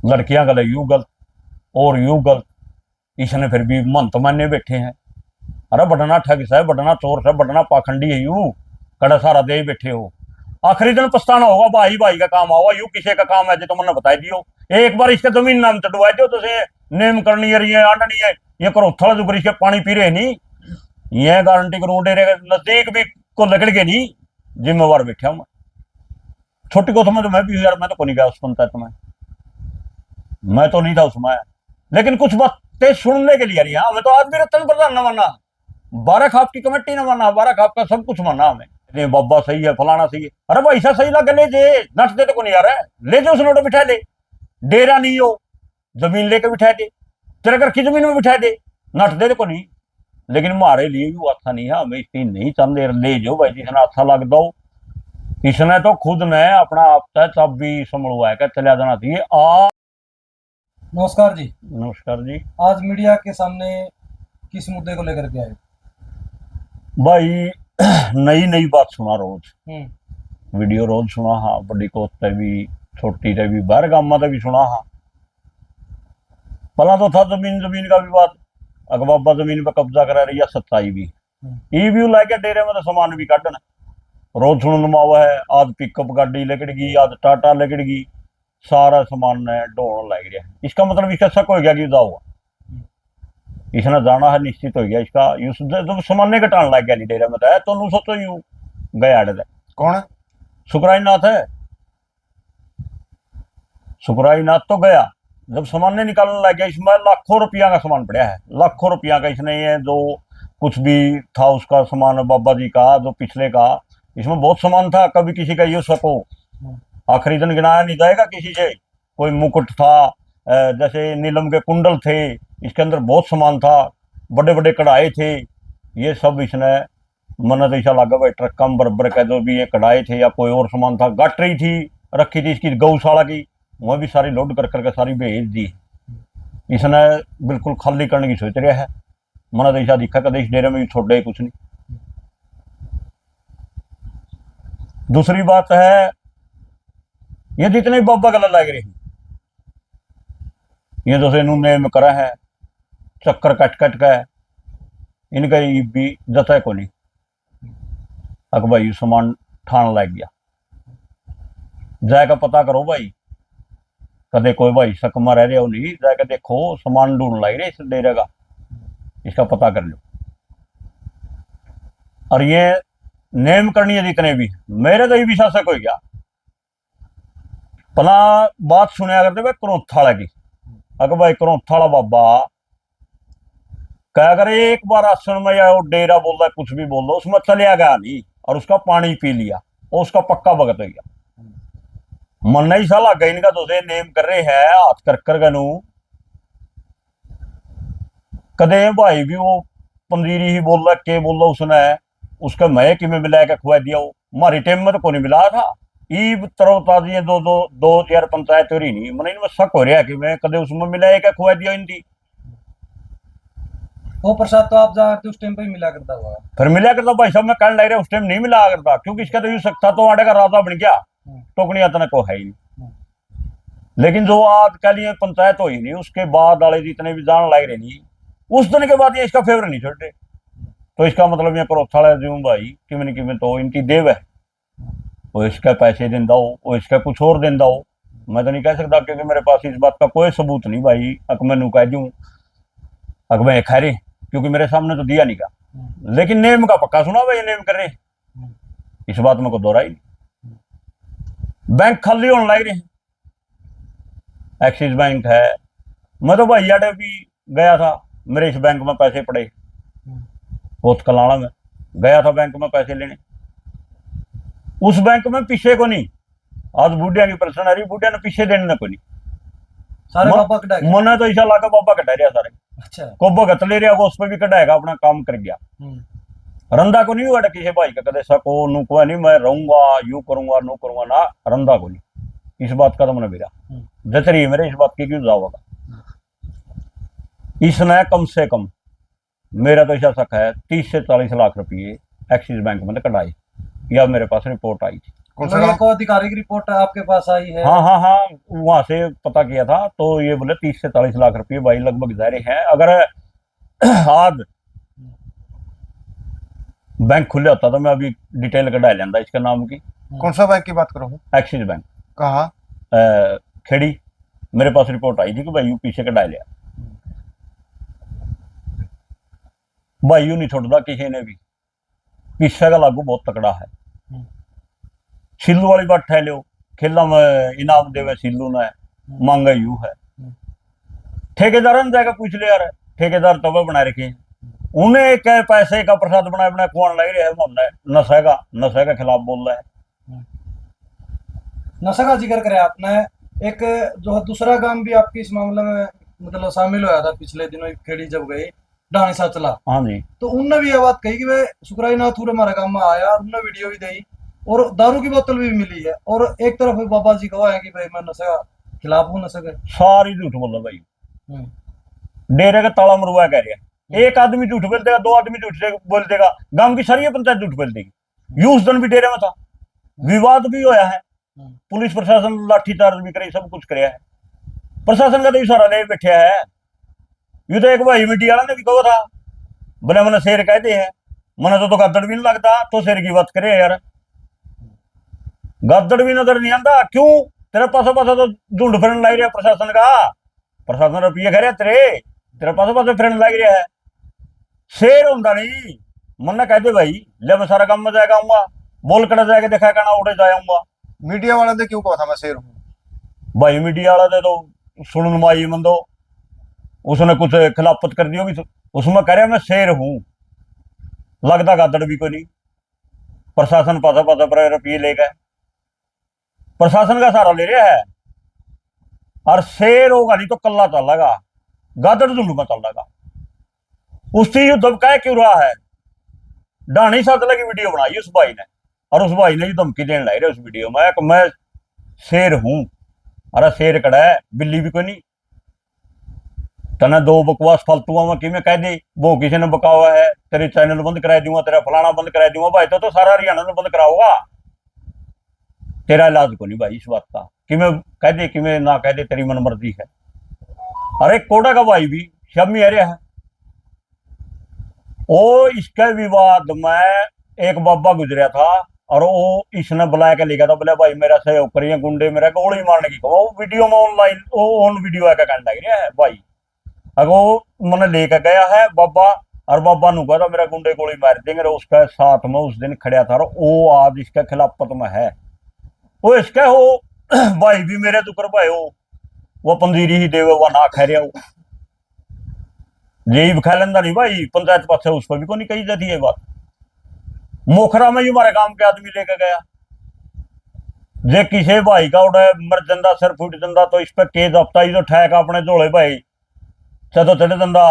लड़कियां गले यूं गलत और यूं गलत। इसने फिर भी महंत मान्य बैठे हैं। अरे बटना ठग है, बटना चोर है, बटना पाखंडी है, यूं कड़ा सारा दे बैठे हो। आखिरी दिन पछताना होगा, भाई भाई का काम होगा, यू किसी का काम है जो तुमने बताई दियो। एक बार इसके जमीन नाम चढ़वाई दो तो नेम करनी है, ये आंडनी है, ये करो थोड़ा जो इसके पानी पी रहे नहीं, ये गारंटी करूं डेरे के नजदीक भी को लगड़ के नहीं। जिम्मेवार बैठा हूं मैं। छोटी को समझ मैं भी यार, मैं तो को नहीं गया उस पंचायत में, मैं तो नहीं था उसमें, लेकिन कुछ बातें सुनने के लिए रही। हाँ, मैं तो आज भी रतन प्रधान न माना, 12 खाप की कमेटी न माना, 12 खाप का सब कुछ माना हमें। ये बाबा सही है, फलाना सही है। अरे भाई ऐसा सही लगे ले जे, नट दे तो को नहीं आ रहा है, ले जो उस नोट बिठा दे। डेरा नहीं हो, जमीन लेके बिठा दे, तेरे घर की जमीन में बिठा दे, नट दे तो को नहीं। लेकिन हमारे लिए भी वो अच्छा नहीं है, हमें इसकी नहीं चाहते, ले जो भाई जिसने अच्छा लग दो। इसने तो खुद ने अपना आप तब भी संभलवा है, चला जाना चाहिए। नमस्कार जी। नमस्कार जी। आज मीडिया के सामने किस मुद्दे को लेकर के आए? भाई नई नई बात सुना रोज, हम्म। वीडियो रोज सुना। हाँ, बड़ी कोत ते भी, छोटी ते भी, बाहर गामा ते भी सुना। हाँ, पहला तो था जमीन जमीन का विवाद, अगबाबा जमीन पे कब्जा करा रही है, सच्चाई भी। ईवीयू लाके डेरे में तो सामान भी काटना रोज सुनने में आवा है। आज पिकअप गाड़ी लगड़ गई, आज टाटा लगड़ गई, सारा सामान ने ढोण लग गया। इसका मतलब इसका शक हो गया कि जा हुआ, इसने जाना है, निश्चित हो गया इसका। जब सामान्य घटाने लग गया डेरे में तो सोचो यू गया अड़े। कौन है? सुखराज नाथ है, सुखराज नाथ तो गया जब सामान्य निकालने लग गया। इसमें लाखों रुपया का सामान पड़ा है, लाखों रुपया का। इसने ये जो कुछ भी था उसका सामान बाबा जी का जो पिछले का, इसमें बहुत सामान था, कभी किसी का ये सको आखिरी दिन गिनाया नहीं जाएगा किसी से। कोई मुकुट था, जैसे नीलम के कुंडल थे, इसके अंदर बहुत सामान था, बड़े बड़े कढ़ाई थे। ये सब इसने मन तो ऐसा लगा भाई ट्रक कम बरबर का जो भी ये कढ़ाई थे या कोई और सामान था, गटरी थी रखी थी इसकी गौशाला की, वह भी सारी लोड कर करके सारी भेज दी। इसने बिल्कुल खाली करने की सोच रहा है। मन तो ऐसा दिखा कदे इस डेरे में भी छोड़े कुछ नहीं। दूसरी बात है, ये जितने बाबा गला लग रही, ये जैसे इन्होंने में करा है चक्कर कट कट का है, इनका भी जता को नहीं। अक भाई सामान ठान लग गया, जाकर पता करो भाई, कदे कोई भाई सकमा रह रहे हो नहीं, जाकर देखो सामान ढूंढ लग रहे इस डेरे का, इसका पता कर लो। और ये नेम करनी है जितने भी, मेरे तो ये भी शासक हो गया। पला बात सुने करते भाई करोथाड़ा की, अगर भाई करोथाड़ा बाबा क्या करे, एक बार आश्रम में या डेरा बोल रहा है कुछ भी बोल रहा, उसमें चलिया गया नहीं और उसका पानी पी लिया और उसका पक्का भगत हो गया। मन नहीं सा लग गया इनका, तो नेम कर रहे हैं हाथ कर कर गनू। कदे भाई भी वो पंजीरी ही बोल रहा, के बोल रहा उसने, उसका मैं कि में मिला के खुआ दिया। वो हमारी टेम में तो को नहीं मिला था। ईब तरो ताजी दो दो दो चार पंचायत हो रही नहीं, मन इनमें शक हो रहा है कि मैं कदे उसमें मिला के खुआ दिया इनकी। वो प्रसाद तो आप जाते उस टाइम पे ही मिला करता हुआ। फिर मिला करता भाई साहब, मैं कहने लग रहा उस टाइम नहीं मिला करता, क्योंकि इसका तो यूं सकता तो आड़े का राजा बन गया, टोकनी आता को है ही नहीं। लेकिन जो आज कह लिए पंचायत हो ही नहीं, उसके बाद वाले जितने भी जान लग रहे नहीं, उस दिन के बाद ये इसका फेवर नहीं छोड़े। तो इसका मतलब ये करोथा जो भाई किमें किमें तो इनकी देव है, वो इसके पैसे देंदा हो, वो इसका कुछ और देंदा हो। मैं तो नहीं कह सकता, क्योंकि मेरे पास इस बात का कोई सबूत नहीं भाई। अक मैनू कह दूं अक मैं खैरे, क्योंकि मेरे सामने तो दिया नहीं का, लेकिन नेम का पक्का सुना भाई, नेम कर रहे, इस बात में को दोहरा ही नहीं। बैंक खाली होने लग रहे, एक्सिस बैंक है। मैं तो भाई आड़े भी गया था, मेरे इस बैंक में पैसे पड़े, पोत कलाना में गया था बैंक में पैसे लेने, उस बैंक में पीछे को नहीं। आज बूढ़िया की प्रश्न आ रही, बूढ़िया ने पीछे देने को नहीं, सारे बाबा कटा गया। मन तो ऐसा लगा बाबा कटा रहा सारे। अच्छा। को भगत ले रहा वो उस पर भी कटाएगा, अपना काम कर गया। रंदा को नहीं हुआ किसी भाई का कदे सको नू को नहीं, मैं रहूंगा यू करूंगा नू करूंगा ना, रंदा को नहीं। इस बात का तो मैंने मेरा जतरी मेरे इस बात की क्यों जाओगा। इसने कम से कम, मेरा तो ऐसा शक है, 30 से 40 लाख रुपये एक्सिस बैंक में कटाए, या मेरे पास रिपोर्ट आई थी। कौन सा मतलब गाँव? को आधिकारिक रिपोर्ट आपके पास आई है? हाँ हाँ हाँ, वहां से पता किया था तो ये बोले 30 से 40 लाख रुपए भाई लगभग जा रहे हैं। अगर आज बैंक खुले होता तो मैं अभी डिटेल कढ़ा लेंदा इसके नाम की। कौन सा बैंक की बात करो? एक्सिस बैंक कहाँ? खेड़ी। मेरे पास रिपोर्ट आई थी कि भाई यूपी से कढ़ा लिया। भाई यू नहीं छोड़ता किसी ने भी, पीछे का लागू बहुत तकड़ा है। सिल्लू वाली बात ठह लो, खेला में इनाम देवे सिल्लू ने, मांगा यू है। ठेकेदार ने जाकर पूछ लिया यार, ठेकेदार तवे बना रखे हैं, उन्हें क्या पैसे का प्रसाद बनाए बनाए खुआन लग रहे हैं, मोहल्ला नशे का खिलाफ बोल रहा है। नशा का जिक्र करे आपने, एक जो है दूसरा काम भी आपकी इस मामले में मतलब शामिल होया था पिछले दिनों, एक खेड़ी जब गई डाणी साचला, हाँ जी, तो उनने भी ये बात कही कि वे सुखराई नाथ हमारे गांव में आया, उनने वीडियो भी दी और दारू की बोतल भी मिली है, और एक तरफ बाबा जी कहा है कि भाई मैं नशे का खिलाफ हूँ, नशे के। सारी झूठ बोल भाई। हम्म। डेरे का ताला मरवा कह रहे हैं, एक आदमी झूठ बोल देगा, 2 आदमी झूठ बोल देगा, गांव की सारी पंचायत झूठ बोल देगी। यू उस दिन भी डेरे में था, विवाद भी होया है, पुलिस प्रशासन लाठीचार्ज भी करे, सब कुछ कराया है। प्रशासन का तो इशारा ले बैठे है। यू तो एक भाई मीडिया वाला ने भी कहा था, बोले मैंने शेर कहते हैं, मैंने तो गद्दड़ भी नहीं लगता, तो शेर की बात करे यार। गद्दड़ भी नजर नहीं आता क्यों? तेरे पास तो झुंड फिरन लग रहा है प्रशासन का, प्रशासन रुपये खा रहा तेरे पास फिरन लग रहा है। शेर होंगे नहीं, मन कहते भाई ले मैं सारा काम में जाएगा आऊंगा, बोल कर जाएगा देखा करना उड़े जाऊंगा। मीडिया वाले ने क्यों कहा था मैं शेर हूँ? भाई मीडिया वाला दे तो सुन माई मंदो, उसने कुछ खिलाफत कर दी होगी, उसमें कह रहा मैं शेर हूं, लगता गद्दड़ भी कोई नहीं। प्रशासन पासा पासा पर रुपये ले गए, प्रशासन का सहारा ले रहा है। और शेर होगा नहीं तो कल्ला चलेगा, गद्दड़ झुंड में चलेगा। उससे युद्ध कह क्यों रहा है? डाणी सातला की वीडियो बनाई उस भाई ने, और उस भाई ने धमकी देने लग रहा है उस वीडियो में कि मैं शेर हूं। अरे शेर कड़ा है, बिल्ली भी कोई नहीं। तने दो बकवास फालतुआ में कि कह दे वो किसी ने बकावा है, तेरे चैनल बंद करा दूंगा, तेरा फलाना बंद करा दूंगा, भाई तो सारा हरियाणा में बंद कराओगा। तेरा इलाज को नहीं भाई इस बात का, कि मैं कह दे कि मैं ना कह दे, तेरी मन मर्जी है। अरे कोड़ा का भाई भी शमी आ रहा है। ओ इसके विवाद में एक बाबा गुजरा था, और वो इसने बुलाया के लिखा था, बोले भाई मेरा सहयोग करिए, गुंडे मेरा गोली मारने की वो वीडियो में ऑनलाइन ऑन वीडियो आकर कहने लग रहा है भाई। अगर वो मैंने लेकर गया है बाबा, और बाबा नु कहा था मेरा गुंडे गोली मार देंगे, और उसके साथ में उस दिन खड़ा था, और वो आज इसके खिलाफत में है। वो इसका हो भाई भी मेरे दुकर भाई हो, वो पंजीरी ही देवे वो ना खा रहा हो, यही खा लेंदा नहीं भाई पंचायत पास, उस पर भी को नहीं कही जाती है बात। मोखरा में ही हमारे गांव के आदमी लेकर गया, जे किसी भाई का उड़े मर जंदा, सिर फूट जंदा, तो इस पर केस हफ्ता ही तो ठहका अपने झोले भाई चलो चढ़ जंदा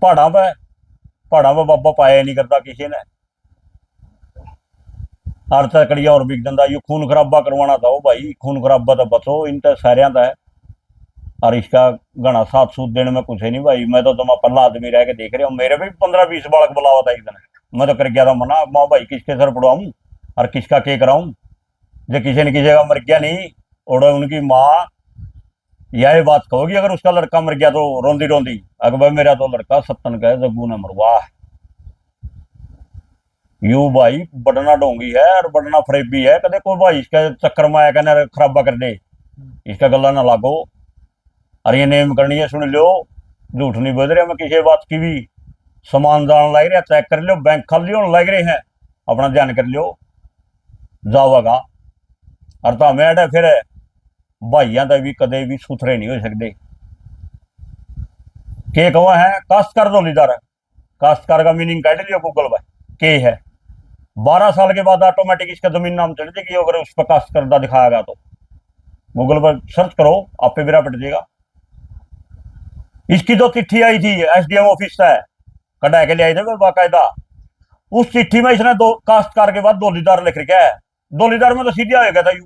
पहाड़ा पे बाबा पाया नहीं करता किसी ने, हर तकड़िया और बिक जंदा। यू खून खराबा करवाना था वो भाई, खून खराबा तो बचो इन सारिया का है। और इसका घना साथ सूद देने में कुछ है नहीं भाई। मैं तो तुम पल्ला आदमी रह के देख रहे हो, मेरे भी 15-20 बालक बुलावा था एक दिन, मैं तो कर गया था मना, माँ भाई किसके सर पड़वाऊं और किसका के कराऊं, जो किसी ने किसी का मर गया नहीं, और उनकी माँ यह बात कहोगी अगर उसका लड़का मर गया तो रोंदी रोंदी, अगर भाई मेरा तो लड़का सत्तन का है, जग्गू ने मरवा। यू भाई बड़ना डोंगी है और बड़ना फरेबी है, कदे कोई भाई इसके चक्कर में आया कहना खराबा कर दे, इसका गला ना लागो। और ये नेम करनी है सुन लो, झूठ नहीं बोल रहे मैं किसी बात की भी। सामान जान लग रहा चेक कर लो, बैंक खाली होने लग रहे हैं, अपना ध्यान कर लो जाओगा। और तो हमें अड़े फिर भाइया तो भी कदे भी सुथरे नहीं हो सकते। के कहो है काश्तकार जोलीदार है, काश्तकार का मीनिंग काट लियो गूगल पर, के है 12 साल के बाद ऑटोमेटिक इसका जमीन नाम चढ़ जाएगी, अगर उस पर काश्तकार दिखाएगा तो गूगल पर सर्च करो, आप पे मेरा पट जाएगा। इसकी जो चिट्ठी आई थी एसडीएम ऑफिस से कटा के ले आए थे बाकायदा, उस चिट्ठी में इसने दो काश्तकार के बाद दोलीदार लिख रखा है। दोलीदार में तो सीधे आ गया था यू,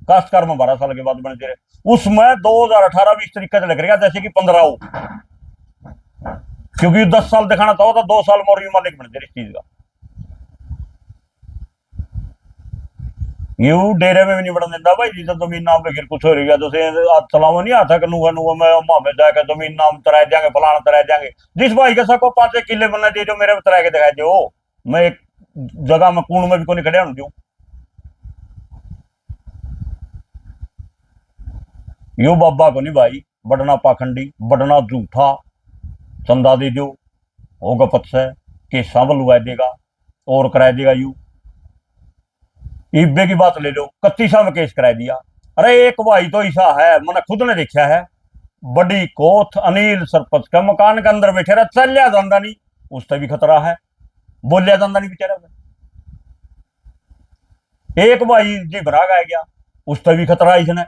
काश्तकार में 12 साल के बाद बने थे, उसमें 2018-20 तरीके से लिख रखा जैसे कि 15 हो, क्योंकि 10 साल दिखाना था 2 साल में और यू मालिक बने थे इस चीज का। यू डेरे में भी नहीं बढ़न देता भाई, जिसे जमीन नाम पे फिर कुछ हो रही है तो चलावा नहीं आता कनूगा नुआ मैं मामे जाकर जमीन नाम तराय देंगे फलाना तराय देंगे। जिस भाई के सको 5 किले बनना चाहिए जो मेरे में तराय के दिखाई दो, मैं एक जगह में कूण में भी कोई खड़े हूं। यू बाबा को नहीं भाई, बड़ना पाखंडी, बड़ना झूठा, चंदा दे दो होगा पत से केसा बलुआ देगा और करा देगा। यू ईबे की बात ले लो, 31 में केस करा दिया। अरे एक भाई तो ऐसा है, मैंने खुद ने देखा है, बड़ी कोथ अनिल सरपंच का मकान के अंदर बैठे रहा, चलिया जाता नहीं, उससे भी खतरा है, बोलिया जाता नहीं बेचारा। एक भाई जी भराग आ गया, उससे भी खतरा है इसने।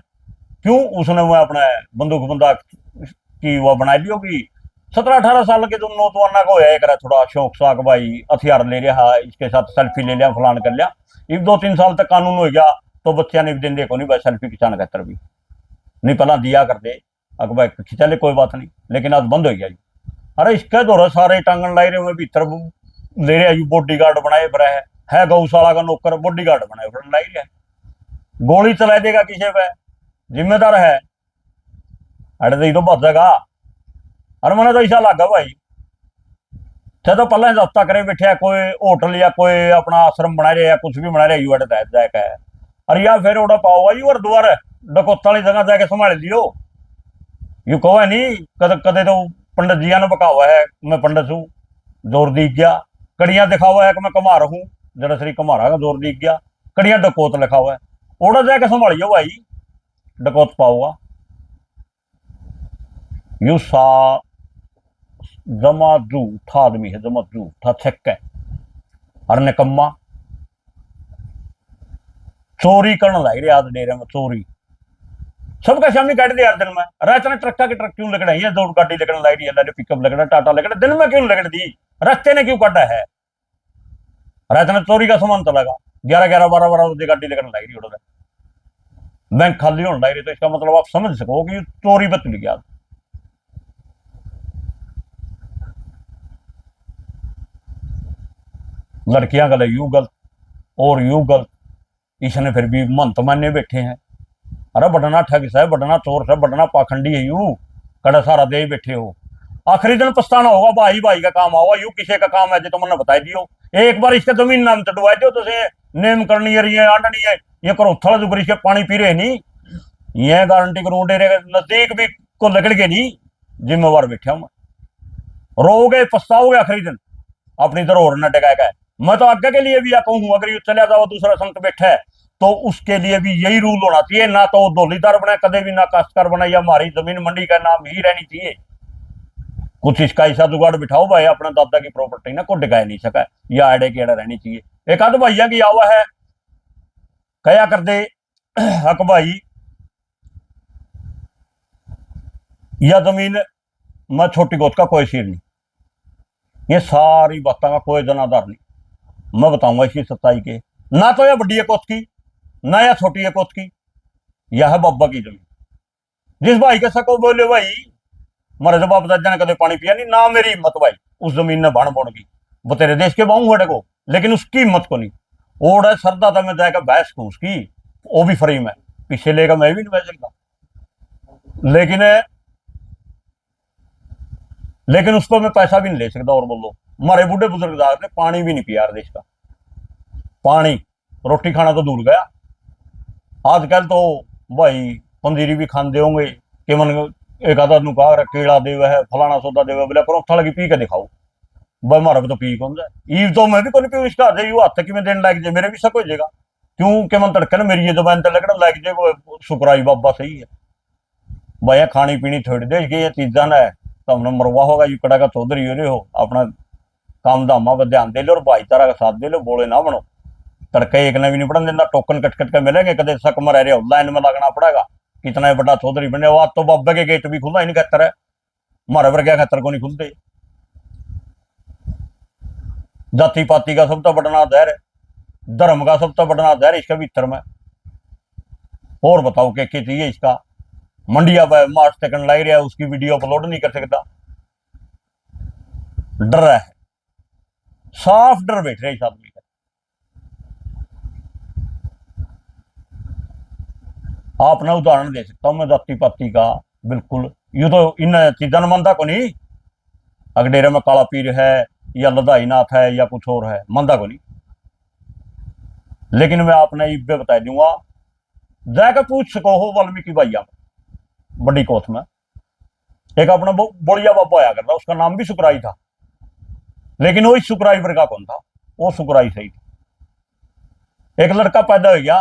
क्यों? उसने वो अपना बंदूक बंदा की वो बना ली होगी। 17-18 साल के जो नौजवाना को है करा थोड़ा शौक शाक, भाई हथियार ले रहा, इसके साथ सेल्फी ले लिया, फलान कर लिया। इब 2-3 साल तक कानून हो गया तो बच्चा ने भी दिन देखो नहीं भाई सेल्फी खिंचाने खातर भी नहीं, पहला दिया कर दे अगर भाई खिंचा ले कोई बात नहीं, लेकिन आज बंद हो गया। अरे इसके दौरा सारे टांगन लाई रहे भीतर ले रहे बॉडी गार्ड बनाए बड़ा है गौशाला का नौकर बॉडी गार्ड बनाए लाई रहा, गोली चला देगा किसी पे जिम्मेदार है, अड़े तो बच जाएगा। अरे मैंने तो ऐसा लगा भाई थे तो पहले हफ्ता करे बैठे कोई होटल या कोई अपना आश्रम बना रहे या कुछ भी बना रहे यू अड़े तहत जाके है। अरे यार फिर उड़ा पाओगा यू और दोबारा डकोता वाली जगह जाके संभाल लियो। यू कहो है नहीं कद कदे तो पंडित जिया ने बका हुआ है मैं पंडित हूँ, जोर दीख गया, कड़ियां दिखा हुआ है कि मैं कमार हूँ, जरा श्री कमारा का जोर दीख गया, कड़ियां डकोत लिखा हुआ है, उड़ा जाके संभालियो भाई डकोत पाओगा। यू सा जमा झूठा आदमी है, जमा झूठा छक्क है और निकम्मा, चोरी करने लग रहे आज डेरे में, चोरी सबका शामी काट दिया दिन में। रास्ते ट्रक्का के ट्रक क्यों लगना है, दो गाड़ी लगने लग रही है, पिकअप लगना, टाटा लगना, दिन में क्यों लगने दी, रास्ते ने क्यों काटा है। रास्ते में चोरी का सामान चलेगा 11-11, 12-12 बजे गाड़ी लगने लग रही है, बैंक खाली होने लग रही, तो इसका मतलब आप समझ सको कि चोरी पर चल गया। लड़कियां गल यू गलत और यू गलत, इसने फिर भी मंत मान्य बैठे हैं। अरे बटना ठग है, बटना चोर है, बटना पाखंडी है, यू कड़ा सारा दे बैठे हो, आखिरी दिन पछताना होगा। भाई भाई का काम होगा, यू किसी का काम है जो तुमने बता दियो, एक बार इसका जमीन नाम चढ़वा दो तो नेम करनी है, ये आंडनी है, ये करो थोड़ा जो इसके पानी पी रहे नहीं, ये गारंटी करूं डेरे नजदीक भी को लगड़ के नहीं, जिम्मेवार बैठा हूं, रोगे पछताओगे आखिरी दिन अपनी धरोहर न टिकाएगा। मैं तो आगे के लिए भी कहूँ अगर ये चला जाओ दूसरा संत बैठा है तो उसके लिए भी यही रूल होना चाहिए, ना तो धोलीदार बने कदे भी, ना काश्तकार बने, या हमारी जमीन मंडी का नाम ही रहनी चाहिए। कुछ इसका ऐसा जुगाड़ बिठाओ भाई, अपने दादा की प्रॉपर्टी ना को डिगाए नहीं सका, या आड़े के आड़े रहनी चाहिए। एक आध भैया की आवा है कया कर दे हक भाई या जमीन मैं छोटी गोत का कोई सिर नहीं, ये सारी बातों का कोई जनाधार नहीं। मैं बताऊंगा इसकी सच्चाई के, ना तो यह बड़ी है कोत की, ना यह छोटी है कोत की, यह है बाबा की जमीन। जिस भाई के सको बोले भाई मारे जब बाप दादा ने कदे पानी पिया नहीं, ना मेरी हिम्मत भाई उस जमीन ने भाण बोण की, वो तेरे देश के बाहू हटे को, लेकिन उसकी हिम्मत को नहीं। ओढ़ है सरदा था मैं जाएगा बहस को उसकी, वो भी फ्री में पीछे लेगा, मैं भी नहीं बह सकता, लेकिन उसको मैं पैसा भी नहीं ले सकता। और बोलो हमारे बूढ़े बुजुर्ग ने पानी भी नहीं पिया देश का, पानी रोटी खाना तो दूर गया, आजकल तो भाई पंजीरी भी खाते होंगे कि मन एक आधा नुका केड़ा देवे है, फलाना सौदा देवे, बोले पर लगी पी के दिखाओ भाई, मारा भी तो पी कौन जाए, ईव तो मैं भी कौन पी, इसका हाथ कि मैं देने लायक जाए, मेरे भी सक हो जाएगा। क्यों कि मन तड़के ना मेरी ये जबान तक लगना लायक जाए, वो शुक्राई बाबा सही है भाई, खानी पीनी थोड़ी देश की ये चीजा ना है, तो हमने मरवा होगा यू कड़ा का चौधरी हो रहे हो, अपना काम धामा पर ध्यान दे लो और भाईचारा का साथ दे लो, बोले ना बनो। तड़के एक ने भी नहीं पढ़न देना, टोकन कट कट के मिलेंगे, कदे शक में रह रहे हो, लाइन में लगना पड़ेगा, कितना बड़ा चौधरी बने हो। आज तो बाबे के गेट भी खुला ही नहीं खतर है, हमारे वर्ग खतर को नहीं खुलते। जाति पाति का सब तो बढ़ना दहर है, धर्म का सब तो बढ़ना दहर इसके भीतर में। और बताओ क्या चाहिए इसका, मंडिया पर मार्च तक लाई रहा है, उसकी वीडियो अपलोड नहीं कर सकता, डर है, साफ डर बैठ रहा है इस आदमी का। आप ना उदाहरण दे सकता हूँ मैं जाति पाति का, बिल्कुल ये तो इन चीज़ों ने मानता को नहीं। अगडेरे में काला पीर है या लदाई नाथ है या कुछ और है, मानता को नहीं। लेकिन मैं आपने ये बता दूंगा, जाकर पूछ सको हो वाल्मीकि भैया बड़ी कोथ में एक अपना बोलिया बाबा आया करता, उसका नाम भी सुकराई था, लेकिन वो सुकराई वर्गा कौन था, वो सुकराई सही था। एक लड़का पैदा हो गया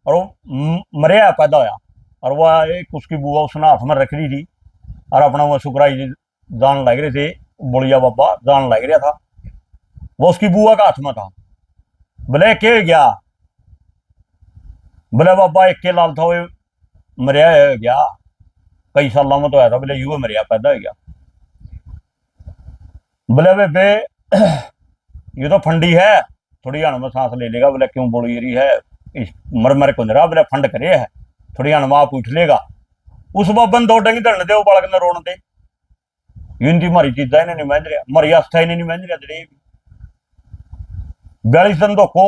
और वो मरिया पैदा होया, और वह एक उसकी बुआ उसने हाथ में रख रही थी, और अपना वो सुकराई जान लग रहे थे, बोलिया बाबा जान लग रहा था, वो उसकी बुआ का हाथ में था। बोले के गया, बोले बाबा एक के लाल था वो मरिया गया, कई सालों में तो आया था, बोले यू मरिया पैदा हो गया। बोले बेबे ये तो फंडी है, थोड़ी हण में सांस ले लेगा। बोले क्यों बोली रही है, इस मर मर को रहा, बोले फंड करे है, थोड़ी हण मां पूछ लेगा। उस बाबन दो डंगी धरने दे, वो बालक ने रोन दे, इनकी मारी चीजा इन्हें नहीं मंज रहा, मरी आस्था इन्हें नहीं मंज रहा। 42 दिन धोखो,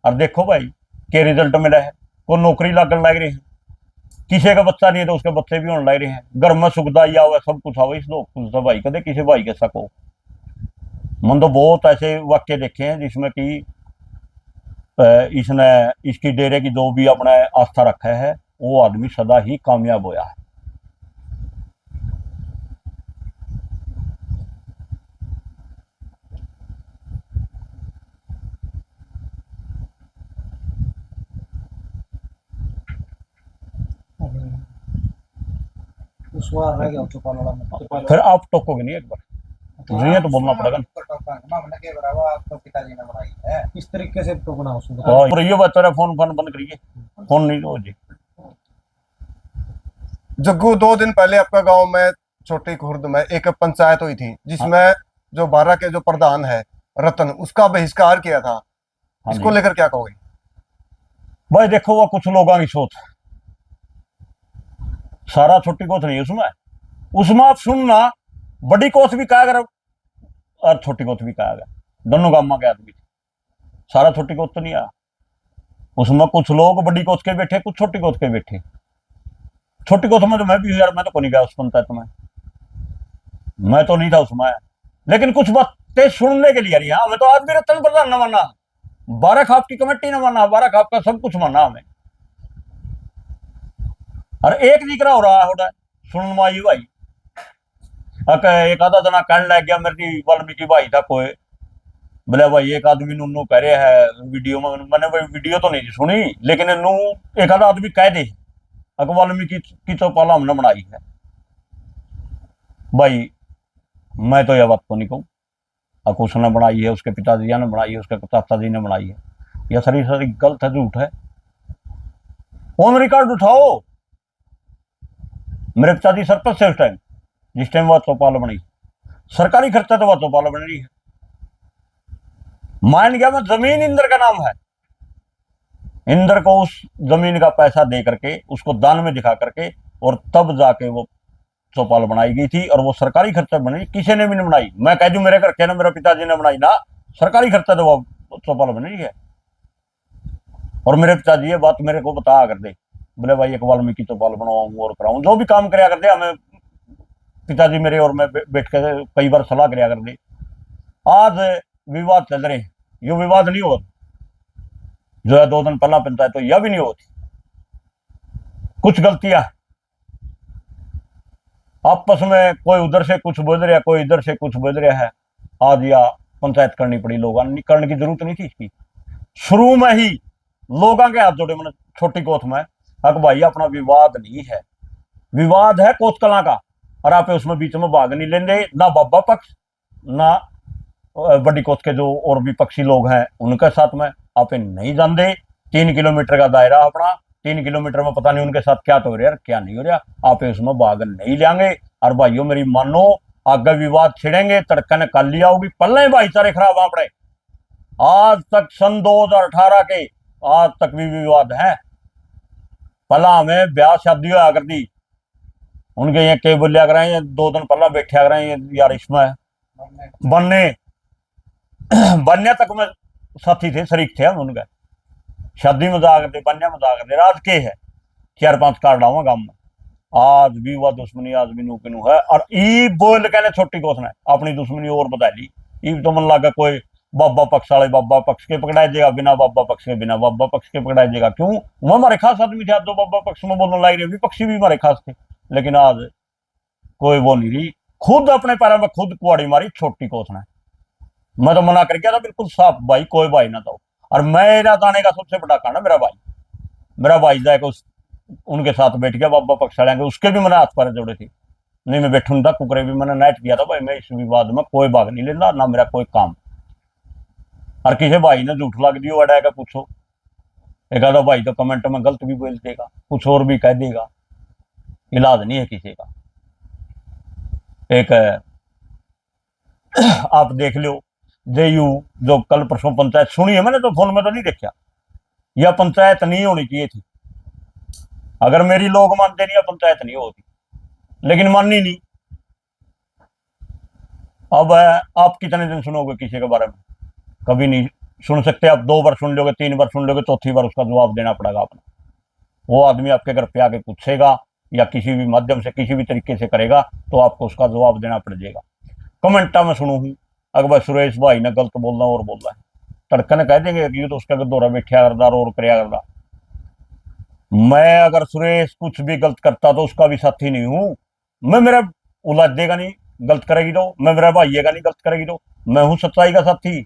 और देखो भाई के रिजल्ट मिला है, को नौकरी लगन लग रही है, किसी का बच्चा नहीं है तो उसके बच्चे भी होने लग रहे हैं, घर में सुखदा या हुआ सब कुछ आवे, इस लोग भाई कदे किसी भाई के सको। मन तो बहुत ऐसे वाक्य देखे हैं जिसमें कि इसने इसकी डेरे की जो भी अपना आस्था रखा है वो आदमी सदा ही कामयाब होया है। उसवार रह गया चौपाल वाला में। फिर आप टोकोगे नहीं एक बार, नहीं तो बोलना पड़ेगा आपको पिताजी ने बनाई है इस तरीके से तो बना उसमें। और ये बात तेरा फोन फोन बंद करिए, फोन नहीं हो जी। जग्गू 2 दिन पहले आपका गांव में छोटी खुर्द में एक पंचायत हुई थी जिसमें जो 12 के जो प्रधान है रतन, उसका बहिष्कार किया था, हाँ इसको जी। लेकर क्या कहोगे? भाई देखो वो कुछ लोगों की सोच है, सारा छोटी कोथ नहीं उसमें, उसमें आप सुनना बड़ी कोथ भी कहा कर और छोटी कोथ भी कहा गया, दोनों गामा के आदमी थे, सारा छोटी कोथ तो नहीं आया उसमें। कुछ लोग बड़ी कोथ के बैठे, कुछ छोटी कोथ के बैठे। छोटी कोथ में तो मैं भी हूं यार, मैं तो को नहीं गया उस पंचायत में, मैं तो नहीं था उसमें, लेकिन कुछ बातें सुनने के लिए हाँ, हमें तो आज भी रतन प्रधान न माना, 12 खाप की कमेटी न माना, 12 खाप का सब कुछ माना हमें, और एक जिक्र हो रहा है सुन माई भाई। एक आधा जना कहने लग गया मेरी वाल्मीकि भाई था कोई, बोले भाई एक आदमी नू कह रहे है वीडियो में, मैंने भाई वीडियो तो नहीं सुनी, लेकिन नू एक आधा आदमी कह दे वाल्मीकि की चौपाल हमने बनाई है। भाई मैं तो यह बात तो नहीं कहूँ, अकुश ने बनाई है, उसके पिताजी ने बनाई है, उसके चाचा जी ने बनाई है, यह सारी गलत है, झूठ है। ऑन रिकॉर्ड उठाओ, मेरे पिताजी सरपंच से उस टाइम, जिस टाइम वह चौपाल बनी, सरकारी खर्चा तो वह चौपाल बन रही है। मान गया मैं जमीन इंद्र का नाम है, इंद्र को उस जमीन का पैसा दे करके उसको दान में दिखा करके और तब जाके वो चौपाल बनाई गई थी, और वो सरकारी खर्चा बनी, किसी ने भी नहीं बनाई। मैं कह दूं मेरे घर के ना मेरे पिताजी ने बनाई ना, सरकारी खर्चा तो वो चौपाल बनी है। और मेरे पिताजी ये बात मेरे को बता कर दे, बोले भाई एक वाल्मीकि चौपाल बनवाऊं और कराऊं, जो भी काम कराया कर दे हमें पिताजी मेरे और मैं बैठ के कई बार सलाह कराया कर दे। आज विवाद चल रहे हैं, ये विवाद नहीं होता जो है 2 दिन पहला पंचायत तो यह भी नहीं होती, कुछ गलतियां आपस में, कोई उधर से कुछ बोल रहा है, कोई इधर से कुछ बोल रहा है, आज या पंचायत करनी पड़ी, लोगों ने करने की जरूरत नहीं थी इसकी। शुरू में ही लोगों के हाथ जोड़े मैंने छोटी कोथ में, अक भाई अपना विवाद नहीं है, विवाद है कोत कला का, और आप उसमें बीच में भाग नहीं लेंगे, ना बाबा पक्ष ना बड़ी कोथ के जो और भी पक्षी लोग हैं उनके साथ में आप नहीं जानते। 3 किलोमीटर का दायरा अपना, 3 किलोमीटर में पता नहीं उनके साथ क्या तो हो रहा है क्या नहीं हो रहा, आप उसमें भाग नहीं लेंगे। और भाइयों मेरी मानो, आगे विवाद छिड़ेंगे, तड़कन कल लिया होगी, पल्ले भाईचारे खराब आपने, आज तक सन 2018 के आज तक भी विवाद है। पहला हमें ब्याह शादी होया करती, उनके यहाँ के बोलिया कर 2 दिन पहला बैठा कर यार इसमें बनने बनने तक में साथी थे, शरीक थे हम उनके, शादी में जा करते, बनने में जा करते, राज के है 4-5 कार्ड आवा गांव में, आज भी वह दुश्मनी आज भी नू किनू है। और ई बोल कहने छोटी कोस ने अपनी दुश्मनी और बता ली। ई तो मन लगा कोई बाबा पक्ष वाले बाबा पक्ष के पकड़ाई देगा, बिना बाबा पक्ष के, बिना बाबा पक्ष के पकड़ाई देगा। क्यों? वो हमारे खास आदमी थे, जो बाबा पक्ष में बोलने लग रहे, विपक्षी भी हमारे खास थे। लेकिन आज कोई वो नहीं रही, खुद अपने पैरों में खुद कुआड़ी मारी छोटी कोस ने। मैं तो मना कर गया था बिल्कुल साफ, भाई कोई भाई ना दो। और मेरा जाने का सबसे बड़ा कारण मेरा भाई जाएगा उस उनके साथ बैठ गया बाबा पक्ष वाले, उसके भी मैंने हाथ पैर जोड़े थे। नहीं मैं बैठू था, कुकरे भी मैंने नाइट किया था, भाई मैं इस विवाद में कोई भाग नहीं लेना, ना मेरा कोई काम। और किसी भाई ने झूठ लग दियो अड़ा का पूछो, एक आधा भाई तो कमेंट में गलत भी बोल देगा, कुछ और भी कह देगा, इलाज नहीं है किसी का। एक आप देख लो जेयू जो कल परसों पंचायत सुनी है, मैंने तो फोन में तो नहीं देखा, यह पंचायत नहीं होनी चाहिए थी। अगर मेरी लोग मानते नहीं, पंचायत नहीं होती, लेकिन माननी नहीं। अब आप कितने दिन सुनोगे किसी के बारे में? कभी नहीं सुन सकते आप। 2 बार सुन लोगे, 3 बार सुन लोगे, चौथी बार उसका जवाब देना पड़ेगा आपने। वो आदमी आपके घर पे आके पूछेगा या किसी भी माध्यम से किसी भी तरीके से करेगा तो आपको उसका जवाब देना पड़ जाएगा। कमेंटा में सुनू हूँ अगर भाई सुरेश भाई ने गलत बोलना और बोल रहा है, तड़कन कह देंगे कि ये तो उसका दौरा बैठा करदा और कराया करदा। मैं अगर सुरेश कुछ भी गलत करता तो उसका भी साथी नहीं हूं मैं। मेरा उलझ देगा नहीं गलत करेगी तो, मैं मेरा भाई का नहीं गलत करेगी तो, मैं हूं सच्चाई का साथी।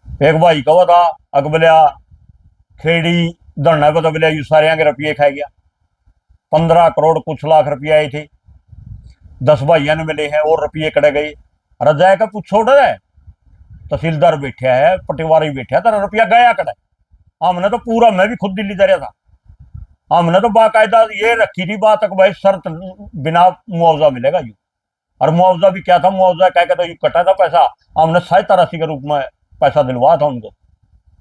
एक भाई कहा था अकबलिया खेड़ी धरना पे, तो बोलिया यू सारे के रुपये खा गया। 15 करोड़ कुछ लाख रुपये आए थे, 10 भाइयों ने मिले हैं और रुपये कड़े गए। रजाए का पूछो है, तहसीलदार बैठा है, पटवारी बैठा है, तेरा रुपया गया कड़े। हमने तो पूरा, मैं भी खुद दिल्ली जा रहा था, हमने तो बाकायदा ये रखी थी बात भाई शर्त बिना मुआवजा मिलेगा यू। और मुआवजा भी क्या था, मुआवजा क्या कहता यू कटा था पैसा, हमने सहायता राशि के रूप में पैसा दिलवाया था उनको।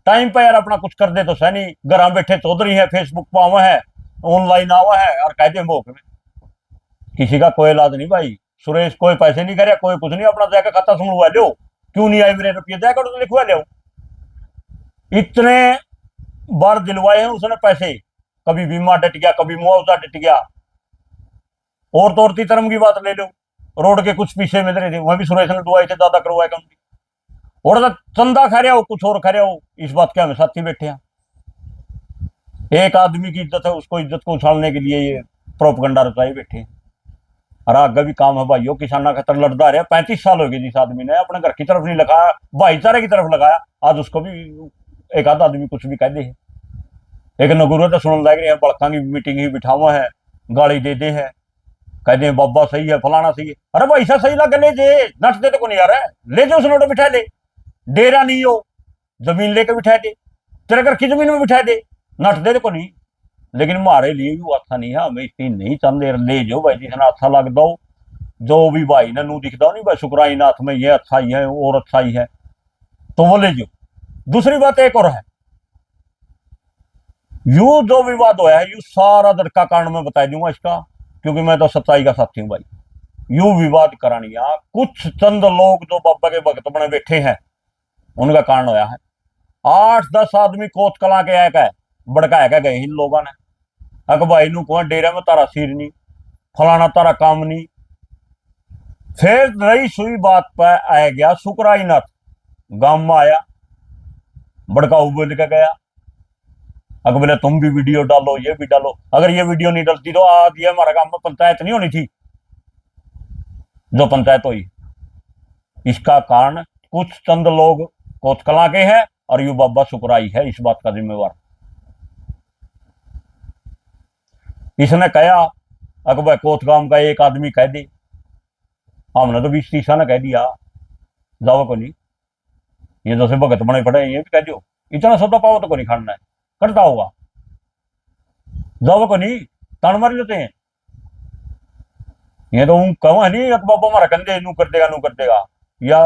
टाइम पे यार अपना कुछ कर दे तो सैनी, घर बैठे चौधरी है, फेसबुक पर आवा है, ऑनलाइन आवा है और कहते हैं भोग में। किसी का कोई इलाज नहीं भाई। सुरेश कोई पैसे नहीं करे, कोई कुछ नहीं, अपना जाकर खाता सुनवा लो, क्यों नहीं आए मेरे रुपये, जाकर तो लिखवा लो। इतने बार दिलवाए हैं उसने पैसे, कभी बीमा डट गया, कभी मुआवजा डट गया। और तो और धर्म की बात ले लो, रोड के कुछ पीछे मिल रहे थे, वह भी सुरेश ने दुआई से ज्यादा करवाए कम। और तो चंदा खा रहा हो, कुछ और खा रहा हो, इस बात के हमें साथी बैठे हैं। एक आदमी की इज्जत है, उसको इज्जत को उछालने के लिए ये प्रोपगंडा रचाए बैठे हैं। और आगे भी काम है भाइयों, किसाना खतर लड़ता रहा, 35 साल हो गए जिस आदमी ने अपने घर की तरफ नहीं लगाया, भाईचारे की तरफ लगाया, आज उसको भी एक आधा आदमी कुछ भी कह दे है। एक नगुरो तो सुन लग रहे हैं, बड़का की मीटिंग ही बिठावा है, गाड़ी दे दे है, कहते हैं बाबा सही है, फलाना सही है। अरे भाई ऐसा सही लगे ले जे, नट दे तो को नहीं आ रहा है, ले जाओ उस नोट बिठा ले, डेरा नहीं हो, जमीन लेके बिठा दे, तेरे घर की जमीन में बिठा दे, नट दे तो को नहीं। लेकिन हमारे लिए भी अच्छा नहीं है, हमें इतनी नहीं चाहते, ले जाओ भाई जितना अच्छा लग दो, जो भी भाई ने नू दिखता नहीं भाई शुक्राई नाथ में ये अच्छा ही है और अच्छा ही है तो वो ले जाओ। दूसरी बात एक और है, यू जो विवाद होया है, यू सारा दर का कारण मैं बता दूंगा इसका, क्योंकि मैं तो सच्चाई का साथी हूं भाई। यू विवाद करानिया कुछ चंद लोग जो बाबा के भक्त बने बैठे हैं उनका कारण होया है। 8-10 आदमी कोत कला के आया बड़का गए इन लोगों ने, अक भाई नू कौन डेरा में तारा सिर नहीं, फलाना तारा काम नहीं। फिर रही सुई बात पर आ गया सुकराई नाथ, गांव में आया, बड़का बोल के गया, अगर बोले तुम भी वीडियो डालो, ये भी डालो। अगर ये वीडियो नहीं डलती तो आज ये हमारा गांव में पंचायत नहीं होनी थी जो पंचायत हुई। इसका कारण कुछ चंद लोग कोतकला के हैं और यू बाबा सुकराई है इस बात का जिम्मेवार। इसने कहा अगर भाई कोत गांव का एक आदमी कह दे, हमने तो 20-30 ने कह दिया जाओ को नहीं, ये जैसे भगत बने पड़े ये भी कह दो, इतना सौदा पाओ तो को नहीं खाना है, करता होगा जाओ को नहीं, तान मार लेते हैं। ये तो कहूँ नहीं बाबा हमारा कंधे नू कर देगा या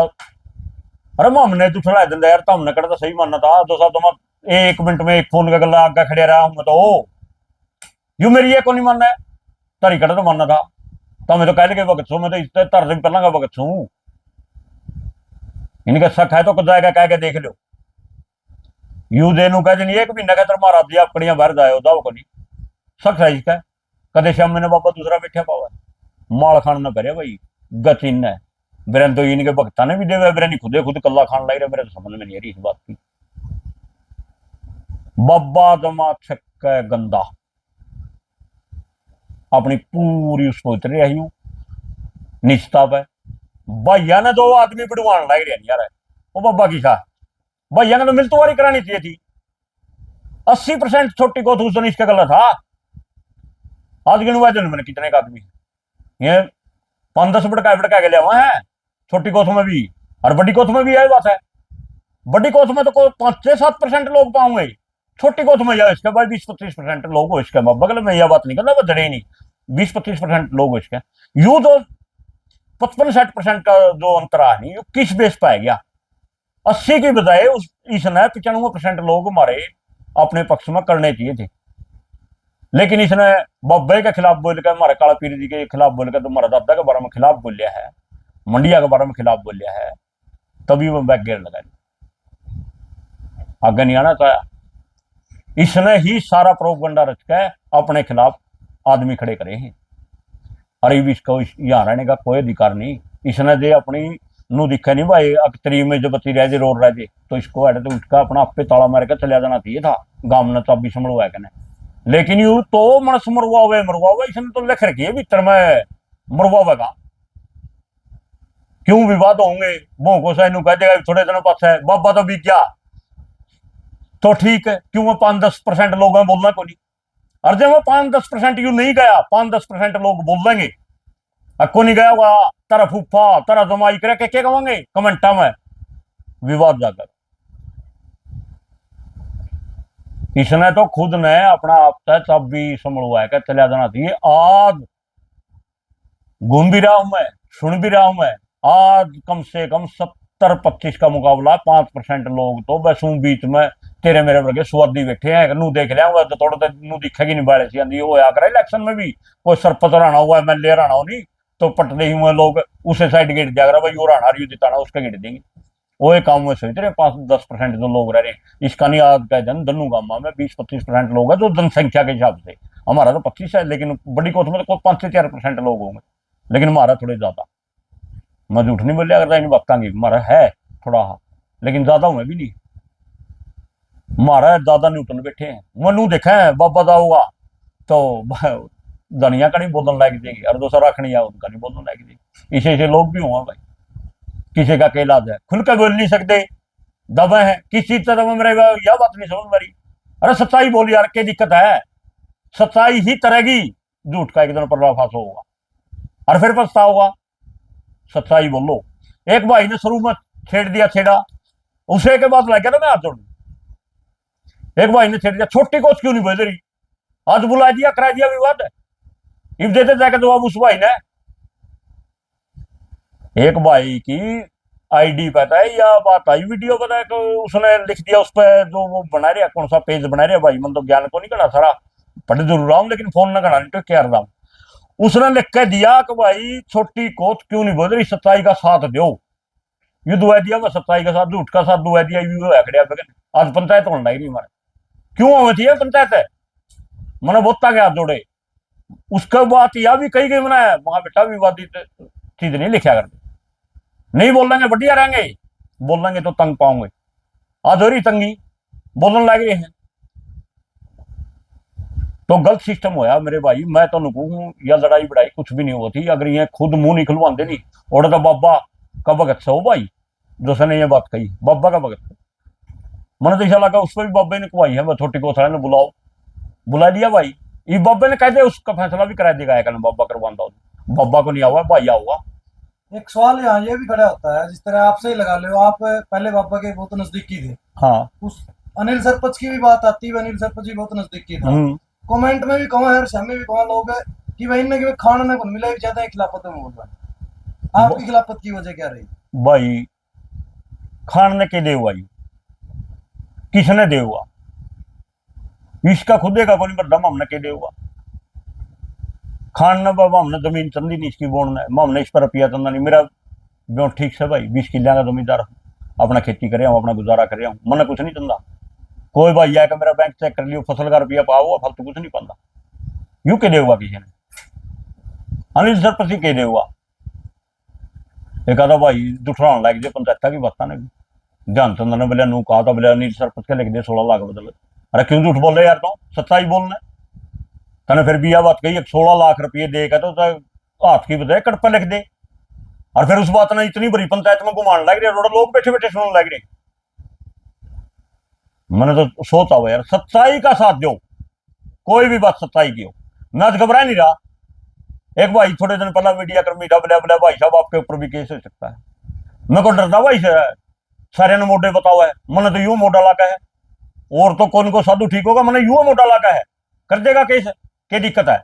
अरे हमने तो चढ़ा दिन यार, तो हमने करता सही मानना था, दो साल तो 1 मिनट में एक फोन का गला आगे खड़े रहा हूं तो यू मेरी ये को नहीं मानना है, तारी कड़ा तो मानना था, तो मैं तो कह लगे भगत छू, मैं तो इस तर दिन पहला का भगत छू, इनका शक है तो जाएगा कह के देख लो। यू देनू कह दिन एक महीना का तर मारा दिया कड़ियां बाहर जाए जाओ को नहीं, सख्त है इसका। कदे श्यामी ने बाबा दूसरा बैठा पावा माल खान ना करे भाई गचिन है। मेरे तो इनके भक्ता ने भी देवे मेरे नहीं खुदे खुद कल्ला खान लग रहा। मेरे तो समझ में नहीं आ रही इस बात की। बाबा दमा छक गंदा अपनी पूरी उस पर उतर रही हूं निश्चिता पे। भैया ने 2 आदमी बढ़वान लग रहे यार। वो बाबा की खा भैया ने तो मिलतवारी करानी चाहिए थी। 80% छोटी को उस दिन इसका गलत था। आज गिनवा दिन मैंने कितने का आदमी ये 5-10 भड़का के लिया हुआ है छोटी कोथ में भी। और बड़ी कोथ में भी यही बात है। बड़ी कोथ में तो कोई 5-7% लोग पाऊंगे। छोटी कोथ में जाओ इसके भाई 20-25% लोग हो इसके। बगल में यह बात नहीं करना बदले ही नहीं 20-25% लोग हो इसके। यू तो 55-60% का जो अंतर आ नहीं किस बेस पर है गया। 80 की बजाय उस इसने 95% लोग हमारे अपने पक्ष में करने चाहिए थे। लेकिन इसने बब्बे के खिलाफ बोल कर हमारे काला पीर जी के खिलाफ बोल कर तुम्हारा दादा के बारे में खिलाफ बोलिया है। मंडिया के बारे में खिलाफ बोलिया है। तभी वो बैक गेयर लगा आगे नहीं आना चाहा। इसने ही सारा प्रोपगंडा रच के अपने खिलाफ आदमी खड़े करे हैं। अरे इसको यहाँ रहने का कोई अधिकार नहीं। इसने दे अपनी नु दिखा नहीं भाई अक्तरी में जब बती रह रोड रह तो इसको है तो उसका अपना आपे ताला मार के चलिया जाना चाहिए था। गांव ने चाबी संभलवा कने। लेकिन यू तो मनस मरवा हुए इसने तो लिख रखी है भीतर में मरवावेगा। क्यों विवाद होंगे वो को सही कह देगा थोड़े दिनों पास है बाबा तो बीत गया तो ठीक है। क्यों वो 5-10% लोग हैं बोलना को नहीं। और जब वो 5-10% यू नहीं गया 5-10% लोग बोल देंगे अक्को नहीं गया हुआ तेरा फूफा तेरा जमाई करे क्या कहेंगे कमेंटा में विवाद जाकर। इसने तो खुद ने अपना आप तक चाबी संभलवा के चलिया जाना चाहिए। आज घूम भी रहा हूं मैं सुन भी रहा हूं मैं। आज कम से कम 70-25 का मुकाबला 5% लोग तो बस बीच में तेरे मेरे वर्गे स्वादी बैठे हैं। नू देख लिया तो थोड़ा नू दिखेगी नहीं बाड़े सी आंधी होया करे इलेक्शन में भी कोई सरपंच राणा हुआ MLA राणा हो नहीं तो पटते ही हुए लोग उसे साइड गिर जाएगा भाई वो राणा यू जिताना उसके गिर देंगे। वो एक काम में सोच रहे 5-10% जो लोग रह रहे हैं। इसका नहीं आज का जन धनु गामा में 20-25% लोग हैं जो जनसंख्या के हिसाब से। हमारा तो 25 है लेकिन बड़ी कोट में तो 5-4% लोग होंगे। लेकिन हमारा थोड़े ज्यादा मैं झूठ नहीं बोलिया अगर इन वक्तांगी हमारा है थोड़ा लेकिन ज्यादा हुए भी नहीं। हमारा ज्यादा न्यूटन बैठे हैं मनु देखा है बाबा का होगा तो दुनिया का नहीं बोलने लग जाएगी और दूसरा रखनी है उनका नहीं बोलने लग जाएगी। इसे लोग भी हुआ भाई किसी का क्या इलाज है खुल कर बोल नहीं सकते दबे हैं किस चीज का दबा मेरे यह बात नहीं समझ मारी। अरे सच्चाई बोली यार क्या दिक्कत है। सच्चाई ही तरेगी झूठ का एक दिन पर्दाफाश होगा और फिर पछता होगा। सच्चाई बोलो। एक भाई ने शुरू में छेड़ दिया छेड़ा उसे के बाद लग गया ना मैं हाथ जोड़। एक भाई ने छेड़ दिया छोटी कोच क्यों नहीं बोल रही आज बुला दिया करा दिया विवाद इब देते जाकर जवाब उस भाई ने। एक भाई की आईडी पता है या बात आई वीडियो पता है तो उसने लिख दिया उस पर जो वो बना रहा कौन सा पेज बना रहा भाई मन तो ज्ञान को नहीं करना सारा पढ़ जरूर रहा हूं लेकिन फोन ना करना नहीं तो क्या रहा हूं। उसने लिख के दिया कि भाई छोटी कोच क्यों नहीं बोल रही सच्चाई का साथ दो। यू दुआ दिया मैं सच्चाई का साथ झूठ का साथ दुआ दिया यू आज पंचायत होना ही नहीं हमारे क्यों हुई थी पंचायत है मैंने बोलता गया जोड़े। उसके बाद यह भी कही गई मैंने वहां बेटा विवादित चीज नहीं लिखा करते नहीं बोल लेंगे बढ़िया रहेंगे बोल लेंगे तो तंग पाओगे आधोरी तंगी बोलने लग रहे हैं तो गलत सिस्टम होया मेरे भाई। मैं तो कहूँ या लड़ाई बड़ाई कुछ भी नहीं होती अगर ये खुद मुंह नहीं खुलवाते नहीं और तो बाबा का भगत से हो भाई जैसे ने ये बात कही बाबा का भगत मैंने तो ऐसा लगा उस पर भी बाबे ने कुआई है मैं छोटी कोथरा ने बुलाओ बुला लिया भाई ये बाबे ने कहते उसका फैसला भी करा देगा बाबा करवाता बाबा को नहीं आवा भाई आऊगा। एक सवाल यहाँ ये भी खड़ा होता है जिस तरह आपसे ही लगा लो आप पहले बाबा के बहुत नजदीकी थे। हाँ उस अनिल सरपंच की भी बात आती है अनिल सरपंच भी बहुत नजदीकी था। कमेंट में भी कहा है सामने भी कहा लोग है कि भाई इनने खाना ना कौन मिला ज्यादा खिलाफत में बोल रहा है। आपकी खिलाफत की वजह क्या रही भाई खाने के दे हुआ किसने दे हुआ इसका खुदे का कोई बदम हमने के दे हुआ खान ना बाबा हमने जमीन चंदी नहीं इसकी बोड़ना है हमने इस पर रुपया चंदा नहीं मेरा ब्यों ठीक से भाई 20 किले का जमींदार अपना खेती करे अपना गुजारा करे मैंने कुछ नहीं चंदा कोई भाई आया कि मेरा बैंक चेक कर लियो फसल का रुपया पाओ फालतू कुछ नहीं पाता यूं के देगा किसी ने, अनिल सरपंच के देगा। एक आधा भाई जुठरान लग जाए पंचायत की बात ने ध्यान चंद ने बोलिया नू कहा था, बोलिया अनिल सरपंच के लिख दे 16 लाख बदल। अरे क्यों झूठ बोल रहे यार, तो सच्चाई बोलना तने फिर भी यह बात कही 16 लाख रुपये दे के तो हाथ की बजाय कड़पे लिख दे। और फिर उस बात ने इतनी बड़ी पंचायत में घुमान लग रही है, लोग बैठे बैठे सुनने लग रहे। मैंने तो सोचा हुआ यार, सच्चाई का साथ दो, कोई भी बात सच्चाई की हो। मैं आज घबरा नहीं रहा। एक भाई थोड़े दिन पहला मीडिया कर्मी था, बोला बोला भाई साहब आपके ऊपर भी केस हो सकता है। मैं को डरता भाई से, सारे ने मोटे बताओ है, मैंने तो यूं मोटा लाका है, और तो कौन को साधु ठीक होगा, मैंने यूं मोटा लाका है, कर देगा केस, क्या दिक्कत है।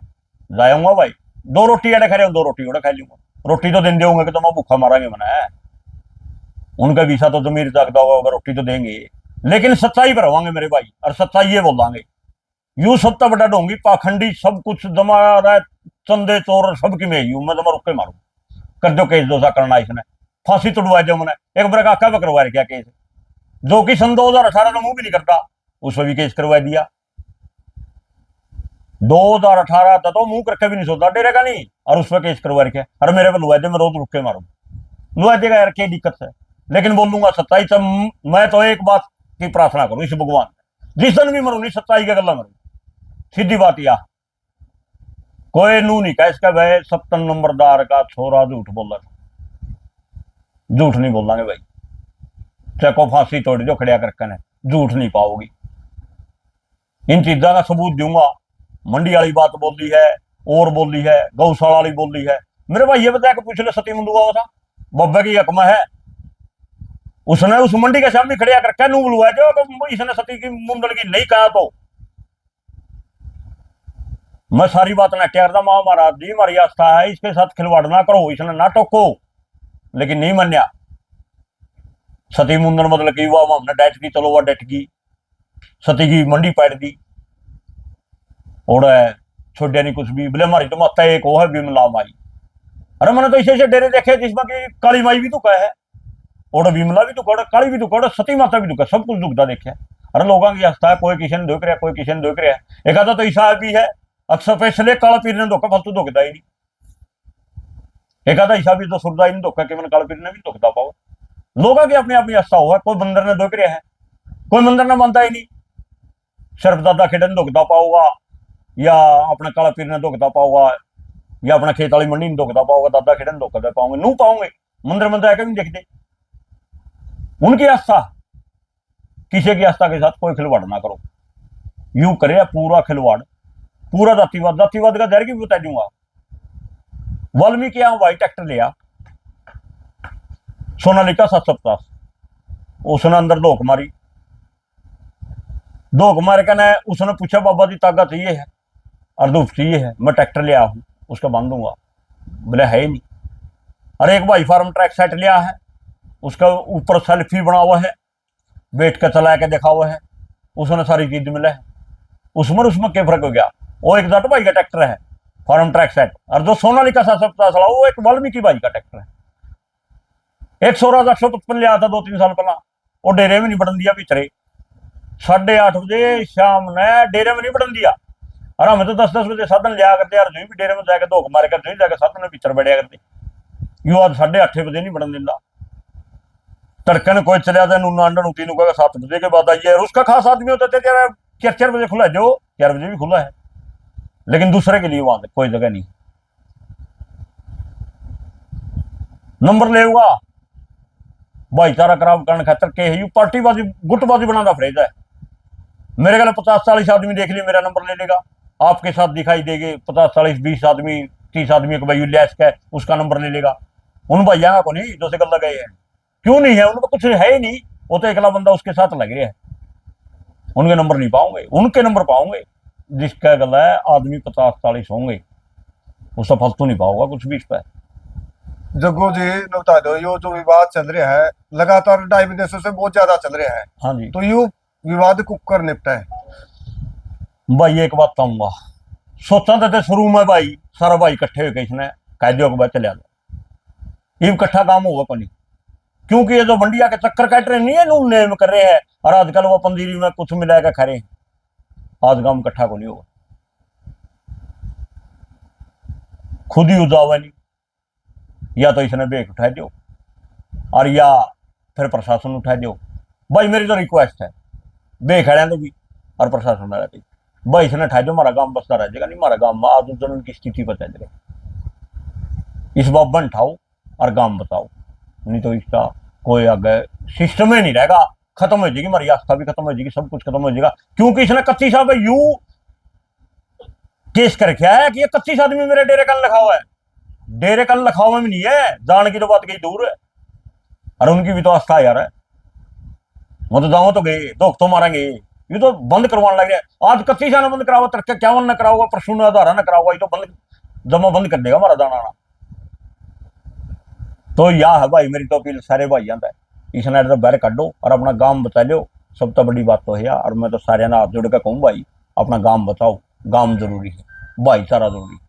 जाऊंगा भाई, 2 रोटी अड़े खा रहे हो, 2 रोटी और खा लूंगा, रोटी तो दिन देंगे कि तो मैं भूखा मारांगे मना है। उनका विसा तो जमीर जागता होगा, रोटी तो देंगे, लेकिन सच्चाई पर होंगे मेरे भाई, और सच्चाई ये बोलेंगे। यूं सत्ता बटा ढोंगी पाखंडी सब कुछ जमा रहा है, चंदे चोर सबकी में यूं मैं रुक के मारू, कर दो केस, दोसा करना इसने, फांसी तुड़वा दो। मैंने एक बार काका पर करवा क्या केस, जो कि सन 2018 में मुंह भी नहीं करता, उस पर भी केस करवा दिया। 2018 था तो मुंह करके भी नहीं सोचता, डेरेगा नहीं, और उस पर केस करवा रखे। अरे मेरे पे लुआ दे, मैं रोज रुक के मारू, लुआ देगा यार, क्या दिक्कत है। लेकिन बोलूंगा सच्चाई से। मैं तो एक बात की प्रार्थना करूं इस भगवान, जिस दिन भी मरू नहीं सच्चाई का गला मरू, सीधी बात या कोई नू नहीं कह इसका भाई 57 नंबरदार का छोरा झूठ बोला, झूठ नहीं बोलेंगे भाई, चाहे को फांसी तोड़ जो खड़िया करके ने, झूठ नहीं पाओगी। इन चीजों का सबूत दूंगा। मंडी वाली बात बोली है, और बोली है, गौशाला वाली बोली है। मेरे भाई ये बताया कि पिछले सती मुंडुआ हुआ था, बब्बे की हकम है, उसने उस मंडी के सामने खड़िया करके नू बुलवाया जो इसने सती की मुंडल की नहीं कहा। तो मैं सारी बात न करता, मां महाराज जी हमारी आस्था है, इसके साथ खिलवाड़ ना करो, इसने ना टोको, लेकिन नहीं मन्या। सती मुंडन मतलब की वह हमने डेट की, चलो वह डेट की, सती की मंडी पैट दी और छोड़िया नहीं कुछ भी। बोले हमारी तो माता एक वो है विमला माई। अरे मैंने तो ऐसे डेरे देखे जिसमें कि काली माई भी दुख है, और विमला भी दुख, काली भी दुख, सती माता भी दुख है, सब कुछ दुखता देखे। अरे लोगों की आस्था है, कोई किसी ने दुख रहा, कोई किसी ने दुख रहा है। एक आधा तो ईसा भी है, अक्सर पैसले काला पीर ने धोखा, फालतू धोखता ही नहीं। एक आधा ईसा भी तो सुरदा ही नहीं धोखा, केवल काला पीर ने भी धोखता पाओ। लोगों की अपनी अपनी आस्था हुआ, कोई बंदर ने दुख रहा है, कोई मंदिर ने मानता ही नहीं। सिर्फ दादा खेड़े ने धोखता पाओगा, या अपने काला पीर ने धोखता पाओगा, या अपना खेत वाली मंडी ने धोखता पाओगा, दादा खेड़े ने धोखता पाओगे, नू पाओगे। मंदिर में जाकर भी देखते उनकी आस्था, किसी की आस्था के साथ कोई खिलवाड़ ना करो। यूं करे पूरा खिलवाड़, पूरा जातिवाद, जातिवाद का जहर की भी बता दूंगा। वाल्मीकि यहां व्हाइट ट्रैक्टर लिया, सोनालिका 750, उसने अंदर धोख मारी, धोख मार के ने उसने पूछा बाबा जी तागा चाहिए है और धूप चाहिए है, मैं ट्रैक्टर लिया हूं उसका बांध दूंगा। बोले है ही नहीं। अरे एक भाई फार्म ट्रैक सेट लिया है, उसका ऊपर सेल्फी बना हुआ है, बैठ के चला के देखा हुआ है, उसने सारी चीज मिला है, उसमें क्या फर्क हो गया। वो एक जाट भाई का ट्रैक्टर है फार्म ट्रैक सेट, और जो सोनालिका 750 वाला वो एक वाल्मीकि भाई का ट्रैक्टर है। 116,155 लिया था 2-3 साल पहला, वो डेरे में नहीं बढ़न दिया पिछड़े, 8:30 बजे शाम ने डेरे में नहीं बढ़न दिया। और हमें तो 10-10 बजे साधन लिया करते यार, जो भी डेरे में जाकर धोख मारे करते नहीं जाकर साधन में पिछड़ बैठा करते। यू आज 8:30 बजे नहीं बढ़न दिता, तड़कन कोई चलिया था नूना अंडा तीन 7 बजे के बाद आइए। उसका खास आदमी होता था 4 बजे खुला है, जो 4 बजे भी खुला है, लेकिन दूसरे के लिए वहां कोई जगह नहीं। नंबर ले हुआ भाईचारा खराब करने खातर के यू पार्टीबाजी गुटबाजी बनाना फ्रेज है। मेरे ख्याल 50-40 आदमी देख लिया, मेरा नंबर ले लेगा, आपके साथ दिखाई देंगे 50-40-20 आदमी 30 आदमी को भाई लैस का उसका नंबर ले लेगा। उन भैया को नहीं जो से गल गए हैं, क्यों नहीं है, उनको कुछ है ही नहीं, वो तो अकेला बंदा उसके साथ लग रहा है। उनके नंबर नहीं पाओगे, उनके नंबर पाओगे जिसका गला है आदमी 50-40 होंगे, उसका फालतू नहीं पाओगा कुछ भी इस पर। जग्गू जी ने बता दो, यो जो विवाद चल रहा है लगातार 2.5 महीने से बहुत ज्यादा चल रहा है। हाँ जी, तो यू विवाद कुकर निपटा है भाई। एक बात कहूंगा, सोचा था शुरू में भाई सारा भाई इकट्ठे होकर इसने कैदियों के बाद चले जाओ, इकट्ठा काम होगा को नहीं, क्योंकि ये जो मंडिया के चक्कर काट रहे नहीं है, नून नेम कर रहे हैं, और आजकल वो पंजीरी में कुछ मिलाएगा खा रहे हैं, आज काम इकट्ठा को नहीं होगा। खुद ही उजावा नहीं, या तो इसने बेक उठा दो और या फिर प्रशासन उठा दो। भाई मेरी तो रिक्वेस्ट है बेक है भी और प्रशासन वाला भी, भाई इसने उठा दो, हमारा गांव बसता रह जाएगा नहीं, हमारा गांव आज उस की स्थिति पता चले। इस बात बन उठाओ और गांव बताओ, नहीं तो इसका कोई आगे सिस्टम ही नहीं रहेगा, खत्म हो जाएगी हमारी आस्था भी, खत्म हो जाएगी, सब कुछ खत्म हो जाएगा। क्योंकि इसने 31 साहब यू केस कर रखा है कि ये 31 आदमी मेरे डेरे कल लिखा हुआ है, डेरे कल लिखा हुआ में नहीं है, जान की तो बात कहीं दूर है। अरे उनकी भी तो आस्था है यार, वो तो जाओ तो गए, धोख तो मारेंगे, ये तो बंद करवाने लग रहे। आज 31 ने बंद कराओ, 53 न कराओगा, परसों आधारा न कराओगा, ये तो बंद जमा बंद कर देगा हमारा दाना। तो या है भाई मेरी तो अपील सारे भाई आता है, इसने तो बहर काटो और अपना गांव बचा लो, सब तो बड़ी बात तो है यार। और मैं तो सारे हाथ जोड़ के कहूँ भाई अपना गांव बचाओ, गांव जरूरी है, भाईचारा जरूरी है।